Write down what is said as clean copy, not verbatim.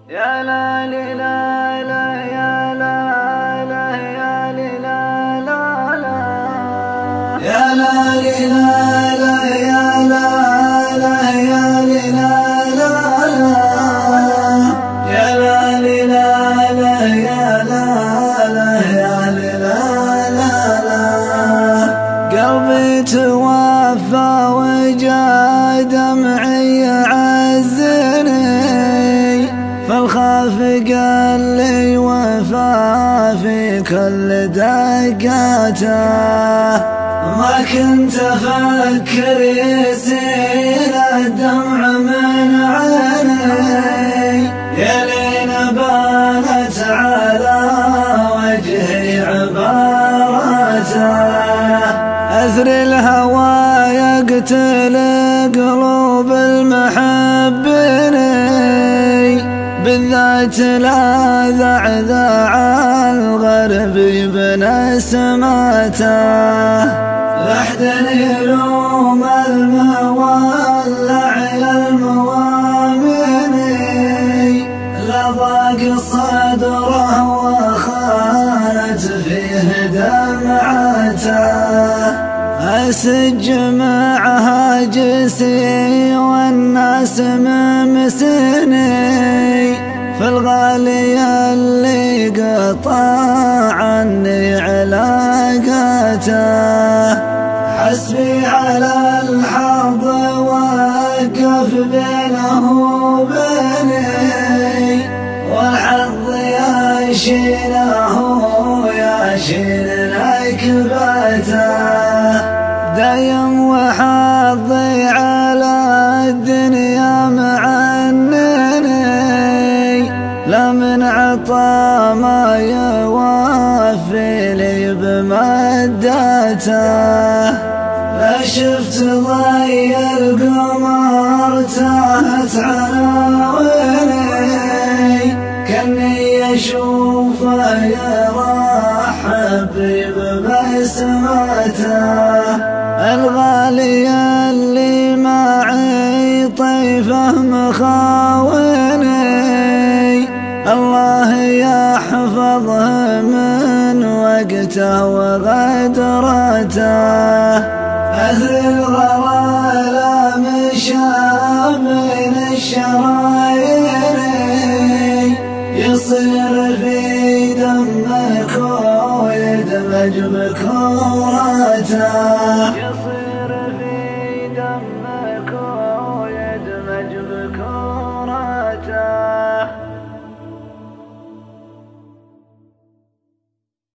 يا لا لا لا يا لا لا يا لا لا لا يا لا لا يا لا لا يا لا لا يا لا لا يا لا لا يا لا لا قلبي توفى وجاء دمعي يعزني فالخاف قال لي وفا في كل دقاته ما كنت أفكر يسيل الدمع من عيني يا لين بانت على وجهي عبارته أثر الهوى يقتل قلوب المحبين بالذات لا ذعذع الغرب بنسماته لحد يلوم المولع يا الموامني لضاق صدره وخانت فيه دمعته أسج معها جسي والناس ممسني في الغالي اللي قطع عني علاقاته حسبي على الحظ وقف بينه وبيني والحظ يشيله يشيل نكبته دايم وحظي على الدنيا معنني لا من عطا ما يوفي لي بمدته لا شفت ضي القمر تاهت عناويني كاني اشوفه يرحب ببسمته الغالي اللي معي طيفه مخاوني الله يحفظه من وقته وغدرته أهل الغلا مشابين الشرايين يصير في دمك ويدمج بكورته